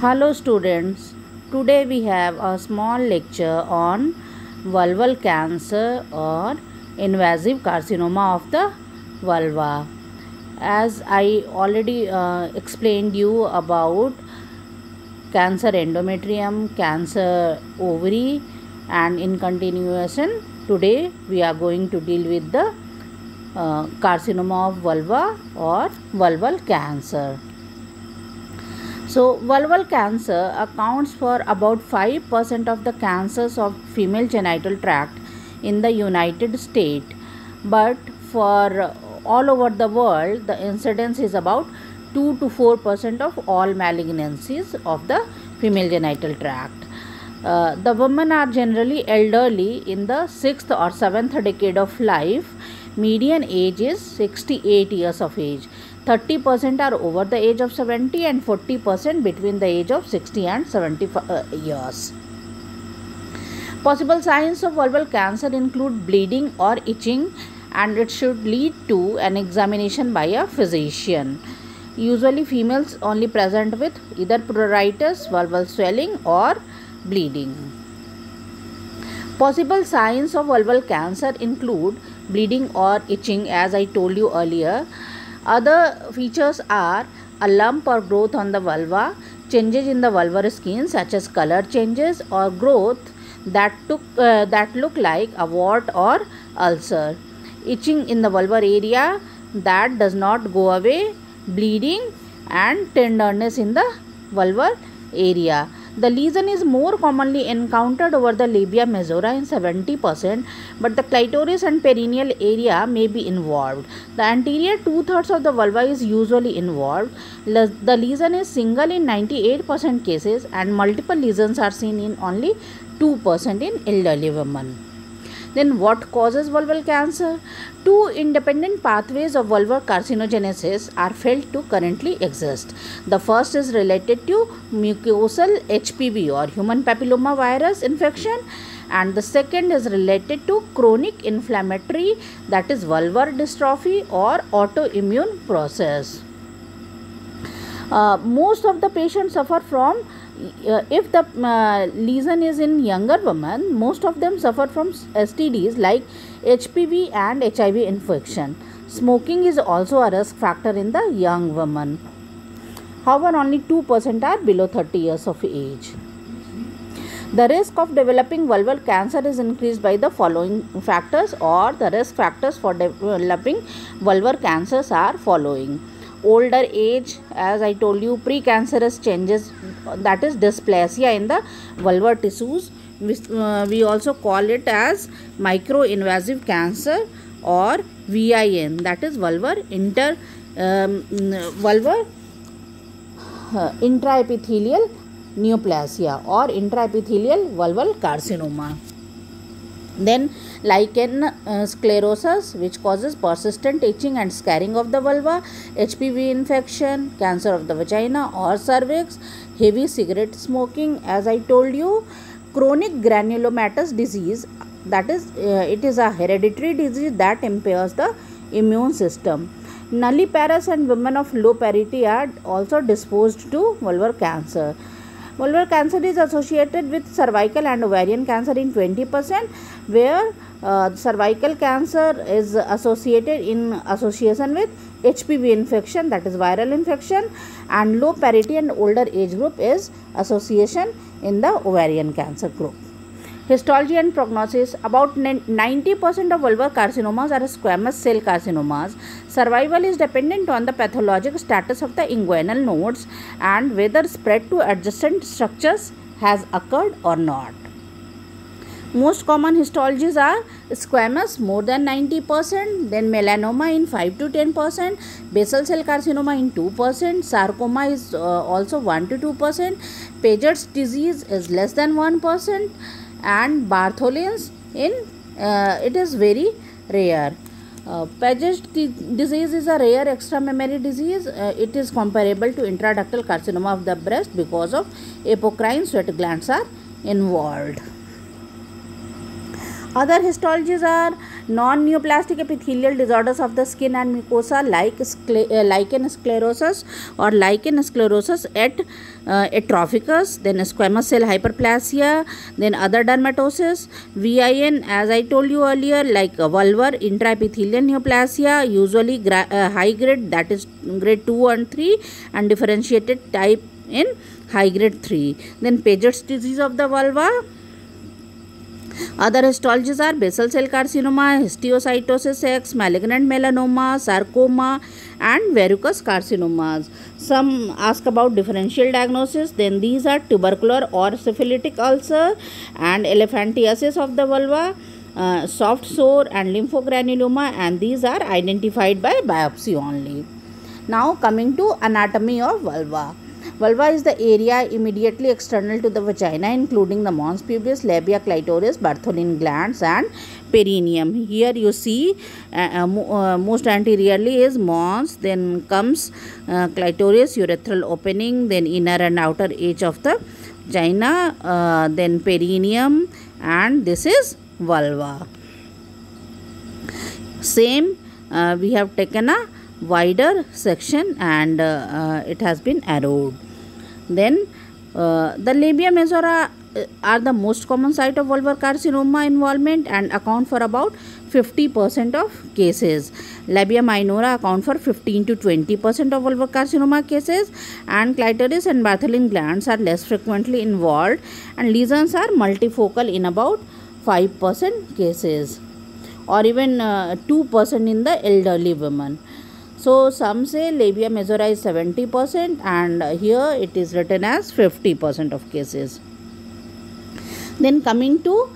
Hello students, today we have a small lecture on vulval cancer or invasive carcinoma of the vulva. As I already explained you about cancer endometrium, cancer ovary, and in continuation today we are going to deal with the carcinoma of vulva or vulval cancer. So, vulval cancer accounts for about 5% of the cancers of female genital tract in the United States, but for all over the world, the incidence is about 2 to 4% of all malignancies of the female genital tract. The women are generally elderly in the 6th or 7th decade of life. Median age is 68 years of age. 30% are over the age of 70 and 40% between the age of 60 and 70 years. Possible signs of vulval cancer include bleeding or itching, and it should lead to an examination by a physician. Usually females only present with either pruritus, vulval swelling or bleeding. Possible signs of vulval cancer include bleeding or itching, as I told you earlier. Other features are a lump or growth on the vulva, changes in the vulvar skin such as color changes or growth that look like a wart or ulcer, itching in the vulvar area that does not go away, bleeding and tenderness in the vulvar area. The lesion is more commonly encountered over the labia majora in 70%, but the clitoris and perineal area may be involved. The anterior 2/3 of the vulva is usually involved. The lesion is single in 98% cases, and multiple lesions are seen in only 2% in elderly women. Then what causes vulval cancer? Two independent pathways of vulvar carcinogenesis are felt to currently exist. The first is related to mucosal HPV or human papilloma virus infection, and the second is related to chronic inflammatory, that is vulvar dystrophy or autoimmune process. Most of the patients suffer from, if the lesion is in younger women, most of them suffer from STDs like HPV and HIV infection. Smoking is also a risk factor in the young women. However, only 2% are below 30 years of age. The risk of developing vulval cancer is increased by the following factors, or the risk factors for developing vulvar cancers are following. Older age, as I told you, precancerous changes, that is dysplasia in the vulvar tissues. We also call it as microinvasive cancer or VIN, that is vulvar intraepithelial neoplasia or intraepithelial vulval carcinoma. Then lichen sclerosus, which causes persistent itching and scarring of the vulva, HPV infection, cancer of the vagina or cervix, heavy cigarette smoking, as I told you, chronic granulomatous disease, that is it is a hereditary disease that impairs the immune system. Nulliparous and women of low parity are also disposed to vulvar cancer. Vulvar cancer is associated with cervical and ovarian cancer in 20%, where cervical cancer is associated in association with HPV infection, that is viral infection, and low parity and older age group is association in the ovarian cancer group. Histology and prognosis. About 90% of vulvar carcinomas are squamous cell carcinomas. Survival is dependent on the pathologic status of the inguinal nodes and whether spread to adjacent structures has occurred or not. Most common histologies are squamous more than 90%, then melanoma in 5 to 10%, basal cell carcinoma in 2%, sarcoma is also 1 to 2%, Paget's disease is less than 1%, and Bartholin's it is very rare. Paget's disease is a rare extramammary disease. It is comparable to intraductal carcinoma of the breast because of apocrine sweat glands are involved. Other histologies are Non-neoplastic epithelial disorders of the skin and mucosa like lichen sclerosus or lichen sclerosus at atrophicus, then squamous cell hyperplasia, then other dermatosis. VIN, as I told you earlier, like vulvar intraepithelial neoplasia, usually high grade, that is grade 2 and 3, and differentiated type in high grade 3. Then Paget's disease of the vulva. Other histologies are basal cell carcinoma, histiocytosis X, malignant melanoma, sarcoma, and verrucous carcinomas. Some ask about differential diagnosis. Then these are tubercular or syphilitic ulcer and elephantiasis of the vulva, soft sore and lymphogranuloma, and these are identified by biopsy only. Now coming to anatomy of vulva. Vulva is the area immediately external to the vagina, including the mons pubis, labia, clitoris, Bartholin glands, and perineum. Here you see most anteriorly is mons, then comes clitoris, urethral opening, then inner and outer edge of the vagina, then perineum, and this is vulva. Same, we have taken a wider section and it has been arrowed. Then the labia majora are the most common site of vulvar carcinoma involvement and account for about 50% of cases. Labia minora account for 15 to 20% of vulvar carcinoma cases, and clitoris and Bartholin glands are less frequently involved, and lesions are multifocal in about 5% cases, or even 2% in the elderly women. So some say labia majora is 70%, and here it is written as 50% of cases. Then coming to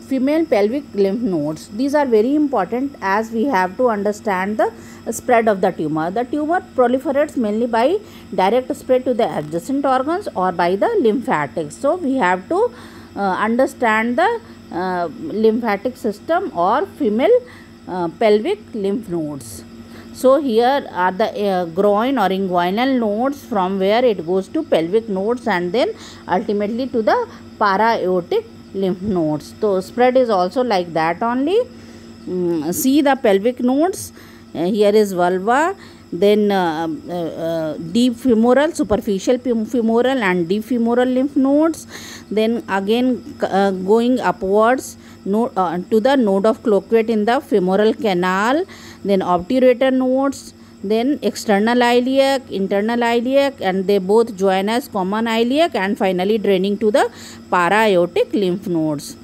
female pelvic lymph nodes. These are very important as we have to understand the spread of the tumor. The tumor proliferates mainly by direct spread to the adjacent organs or by the lymphatics. So we have to understand the lymphatic system or female pelvic lymph nodes. So here are the groin or inguinal nodes, from where it goes to pelvic nodes and then ultimately to the para-aortic lymph nodes. So spread is also like that only. See the pelvic nodes. Here is vulva, then deep femoral, superficial femoral and deep femoral lymph nodes. Then again going upwards to the node of Cloquet in the femoral canal. Then obturator nodes, then external iliac, internal iliac, and they both join as common iliac, and finally draining to the para-aortic lymph nodes.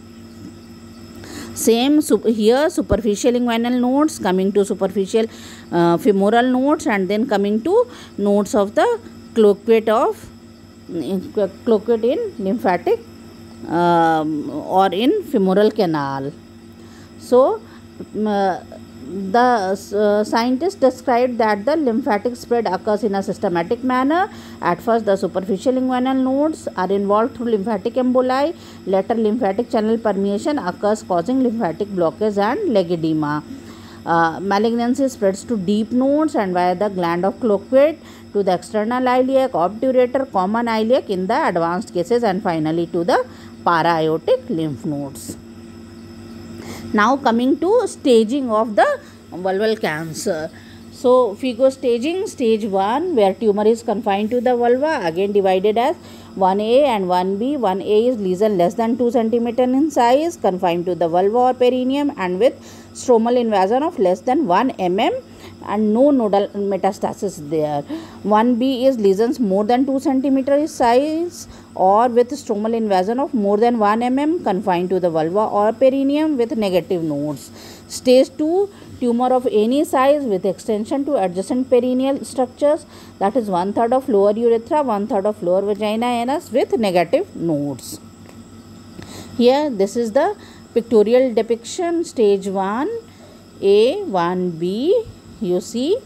Same here, superficial inguinal nodes coming to superficial femoral nodes, and then coming to nodes of the Cloquet in lymphatic or in femoral canal. So the scientists described that the lymphatic spread occurs in a systematic manner. At first, the superficial inguinal nodes are involved through lymphatic emboli. Later, lymphatic channel permeation occurs, causing lymphatic blockage and leg edema. Malignancy spreads to deep nodes and via the gland of Cloquet to the external iliac, obturator, common iliac in the advanced cases, and finally to the para-aortic lymph nodes. Now coming to staging of the vulval cancer. So FIGO staging, stage 1, where tumor is confined to the vulva, again divided as 1A and 1B. 1A is lesion less than 2 cm in size, confined to the vulva or perineum and with stromal invasion of less than 1 mm and no nodal metastasis there. 1B is lesions more than 2 cm in size or with stromal invasion of more than 1 mm, confined to the vulva or perineum with negative nodes. Stage 2, tumor of any size with extension to adjacent perineal structures, that is 1/3 of lower urethra, 1/3 of lower vagina anus with negative nodes. Here this is the pictorial depiction. Stage 1A, 1B you see,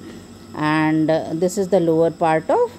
and this is the lower part of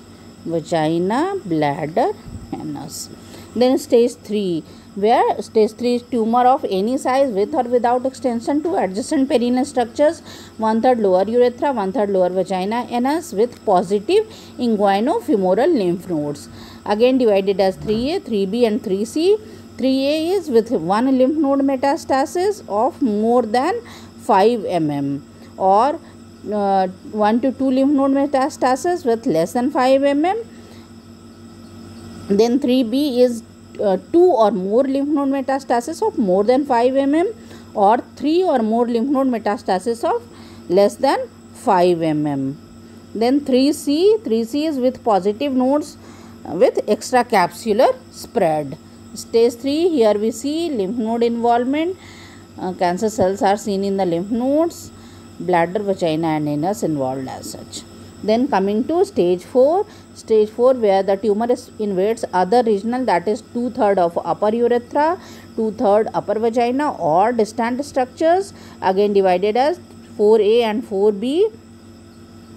vagina, bladder, anus. Then stage 3, where stage 3 is tumor of any size with or without extension to adjacent perineal structures, 1/3 lower urethra, 1/3 lower vagina, anus with positive inguinofemoral lymph nodes. Again divided as 3A, 3B and 3C. 3A is with one lymph node metastasis of more than 5 mm, or 1 to 2 lymph node metastasis with less than 5 mm. Then 3B is 2 or more lymph node metastasis of more than 5 mm, or 3 or more lymph node metastasis of less than 5 mm. Then 3C is with positive nodes with extracapsular spread. Stage 3, here we see lymph node involvement. Cancer cells are seen in the lymph nodes, bladder, vagina and anus involved as such. Then coming to stage 4, where the tumor invades other regional, that is 2/3 of upper urethra, 2/3 upper vagina or distant structures, again divided as 4A and 4B.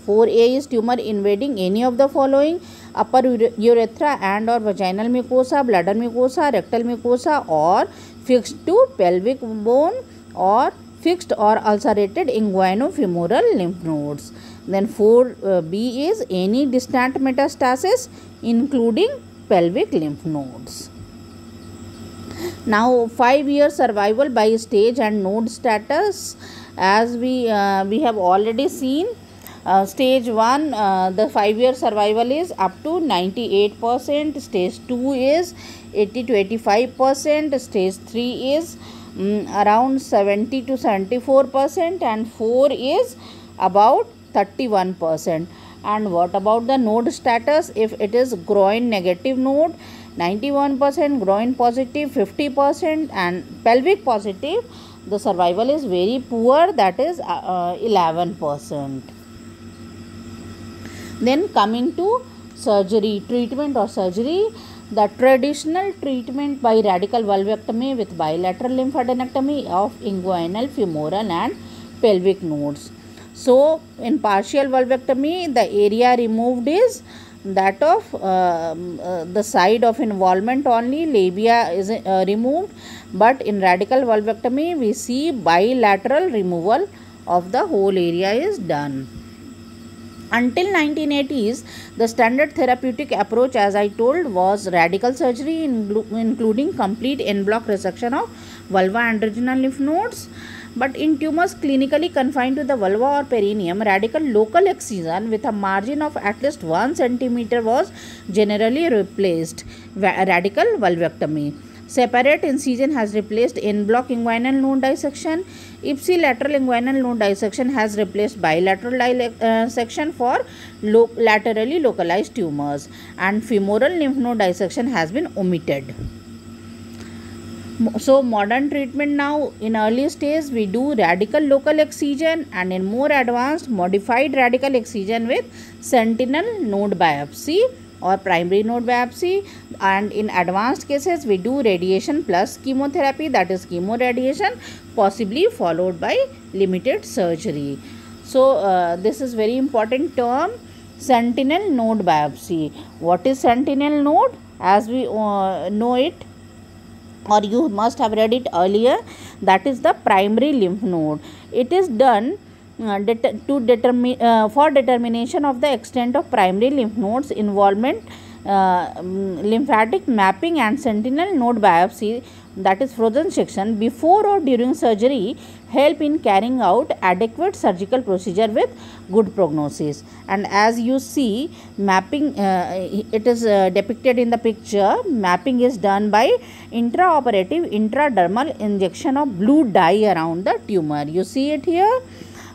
4A is tumor invading any of the following: upper urethra and or vaginal mucosa, bladder mucosa, rectal mucosa, or fixed to pelvic bone, or fixed or ulcerated inguinofemoral lymph nodes. Then 4B is any distant metastasis including pelvic lymph nodes. Now 5-year survival by stage and node status, as we have already seen. Stage 1, the 5-year survival is up to 98%. Stage 2 is 80 to 85%. Stage 3 is around 70 to 74%, and 4 is about 31%. And what about the node status? If it is groin negative node, 91%, groin positive 50%, and pelvic positive, the survival is very poor, that is 11%. Then coming to surgery, treatment or surgery, the traditional treatment by radical vulvectomy with bilateral lymphadenectomy of inguinal, femoral and pelvic nodes. So in partial vulvectomy, the area removed is that of the side of involvement only, labia is removed, but in radical vulvectomy we see bilateral removal of the whole area is done. Until 1980s, the standard therapeutic approach, as I told, was radical surgery, including complete en bloc resection of vulva and vaginal lymph nodes. But in tumors clinically confined to the vulva or perineum, radical local excision with a margin of at least 1 cm was generally replaced. Radical vulvectomy. Separate incision has replaced en bloc inguinal node dissection. Ipsilateral inguinal node dissection has replaced bilateral dissection for laterally localized tumors, and femoral lymph node dissection has been omitted. So modern treatment now, in early stage we do radical local excision, and in more advanced modified radical excision with sentinel node biopsy or primary node biopsy, and in advanced cases we do radiation plus chemotherapy, that is chemoradiation, possibly followed by limited surgery. So this is very important term, sentinel node biopsy. What is sentinel node? As we know it, or you must have read it earlier, that is the primary lymph node. It is done for determination of the extent of primary lymph nodes involvement, lymphatic mapping and sentinel node biopsy, that is frozen section, before or during surgery help in carrying out adequate surgical procedure with good prognosis. And as you see, mapping, it is depicted in the picture. Mapping is done by intraoperative intradermal injection of blue dye around the tumor. You see it here.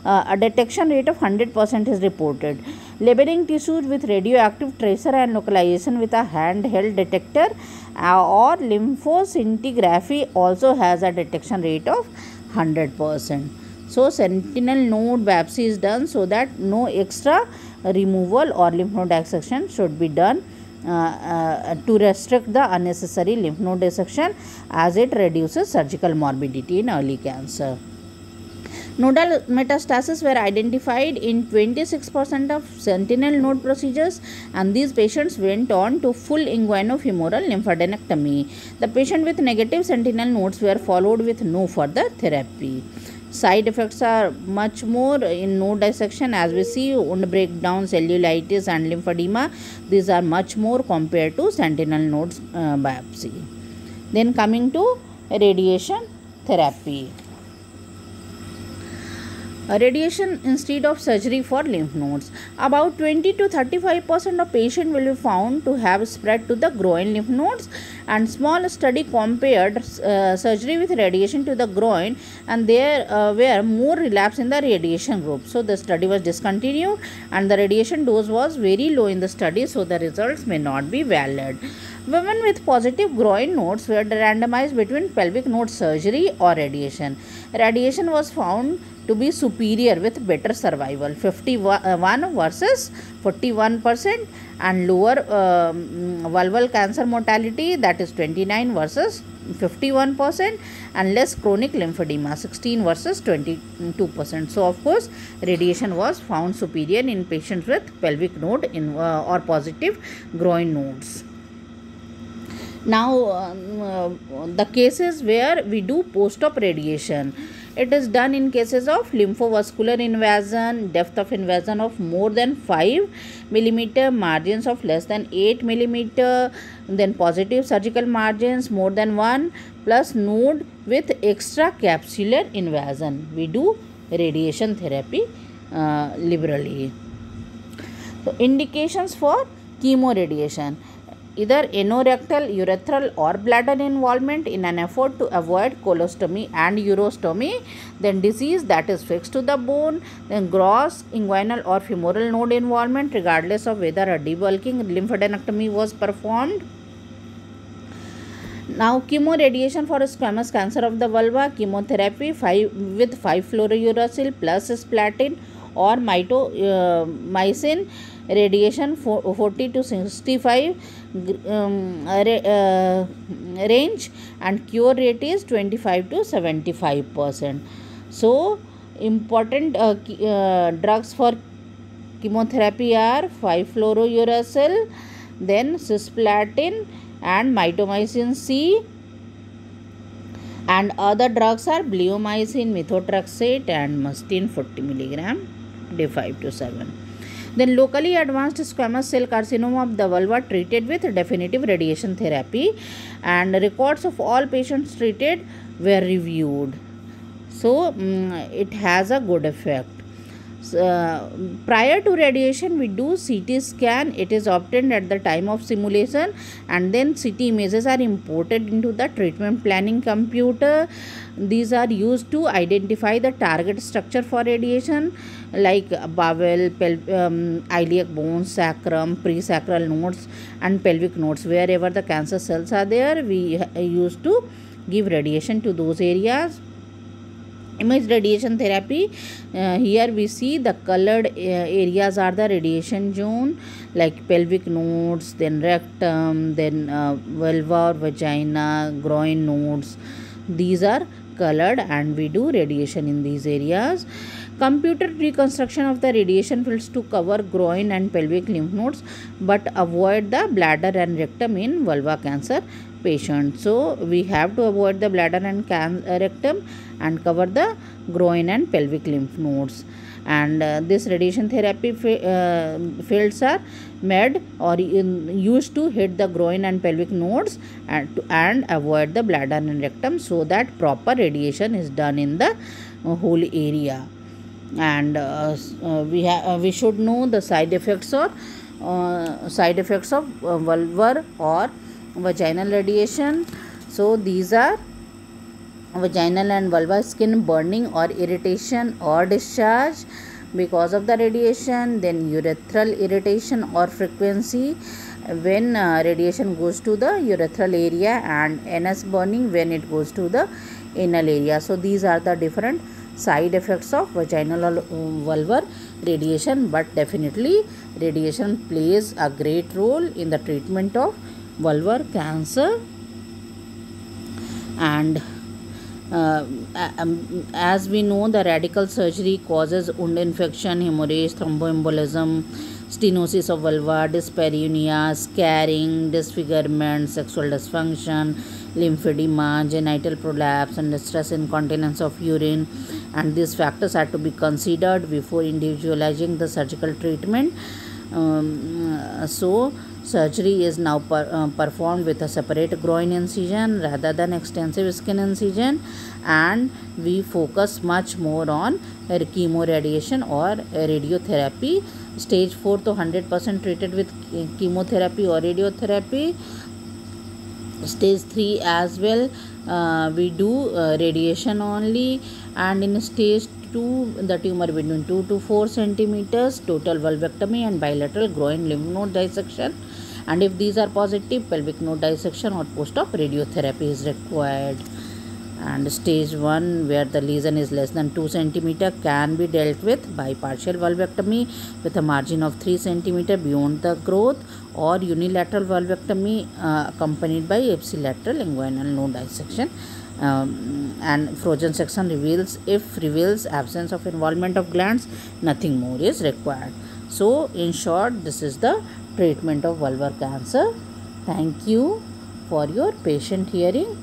A detection rate of 100% is reported. Labeling tissues with radioactive tracer and localization with a handheld detector or lymphoscintigraphy also has a detection rate of 100%. So sentinel node biopsy is done so that no extra removal or lymph node dissection should be done to restrict the unnecessary lymph node dissection, as it reduces surgical morbidity in early cancer. Nodal metastases were identified in 26% of sentinel node procedures, and these patients went on to full inguinofemoral lymphadenectomy. The patient with negative sentinel nodes were followed with no further therapy. Side effects are much more in node dissection, as we see wound breakdown, cellulitis and lymphedema. These are much more compared to sentinel nodes biopsy. Then coming to radiation therapy. Radiation instead of surgery for lymph nodes. About 20 to 35% of patients will be found to have spread to the groin lymph nodes, and small study compared surgery with radiation to the groin, and there were more relapse in the radiation group. So the study was discontinued and the radiation dose was very low in the study, so the results may not be valid. Women with positive groin nodes were randomized between pelvic node surgery or radiation. Radiation was found to be superior with better survival, 51 versus 41%, and lower vulval cancer mortality, that is 29 versus 51%, and less chronic lymphedema, 16 versus 22%. So of course radiation was found superior in patients with pelvic node or positive groin nodes. Now the cases where we do post-op radiation. It is done in cases of lymphovascular invasion, depth of invasion of more than 5 mm, margins of less than 8 mm, then positive surgical margins more than 1, plus node with extra capsular invasion. We do radiation therapy liberally. So indications for chemoradiation: either anorectal, urethral or bladder involvement in an effort to avoid colostomy and urostomy, then disease that is fixed to the bone, then gross inguinal or femoral node involvement regardless of whether a debulking lymphadenectomy was performed. Now chemoradiation for squamous cancer of the vulva, chemotherapy with 5-fluorouracil plus cisplatin or mitomycin, radiation 40 to 65 range, and cure rate is 25 to 75%. So important drugs for chemotherapy are 5-fluorouracil, then cisplatin and mitomycin C, and other drugs are bleomycin, methotrexate and mustine 40 mg day 5 to 7. Then locally advanced squamous cell carcinoma of the vulva treated with definitive radiation therapy, and records of all patients treated were reviewed. So it has a good effect. Prior to radiation we do CT scan. It is obtained at the time of simulation, and then CT images are imported into the treatment planning computer. These are used to identify the target structure for radiation, like bowel, iliac bones, sacrum, presacral nodes and pelvic nodes. Wherever the cancer cells are there, we used to give radiation to those areas. Image radiation therapy, here we see the colored areas are the radiation zone, like pelvic nodes, then rectum, then vulva or vagina, groin nodes. These are colored and we do radiation in these areas. Computer reconstruction of the radiation fields to cover groin and pelvic lymph nodes, but avoid the bladder and rectum in vulva cancer patients. So we have to avoid the bladder and rectum and cover the groin and pelvic lymph nodes. And this radiation therapy fields are made or used to hit the groin and pelvic nodes and avoid the bladder and rectum, so that proper radiation is done in the whole area. And we should know the side effects of vulvar or vaginal radiation. So these are vaginal and vulva skin burning or irritation or discharge because of the radiation, then urethral irritation or frequency when radiation goes to the urethral area, and anus burning when it goes to the anal area. So these are the different side effects of vaginal or vulvar radiation, but definitely radiation plays a great role in the treatment of vulvar cancer. And as we know, the radical surgery causes wound infection, hemorrhage, thromboembolism, stenosis of vulva, dyspareunia, scarring, disfigurement, sexual dysfunction, lymphedema, genital prolapse, and stress incontinence of urine. And these factors are to be considered before individualizing the surgical treatment. So Surgery is now performed with a separate groin incision rather than extensive skin incision, and we focus much more on chemoradiation or radiotherapy. Stage 4 to 100% treated with chemotherapy or radiotherapy. Stage 3 as well, we do radiation only, and in stage 2 the tumor between 2 to 4 centimeters, total vulvectomy and bilateral groin lymph node dissection, and if these are positive, pelvic node dissection or post-op radiotherapy is required. And stage 1, where the lesion is less than 2 centimeter, can be dealt with by partial vulvectomy with a margin of 3 centimeter beyond the growth, or unilateral vulvectomy accompanied by ipsilateral inguinal node dissection. And frozen section reveals absence of involvement of glands, nothing more is required. So in short, this is the treatment of vulvar cancer. Thank you for your patient hearing.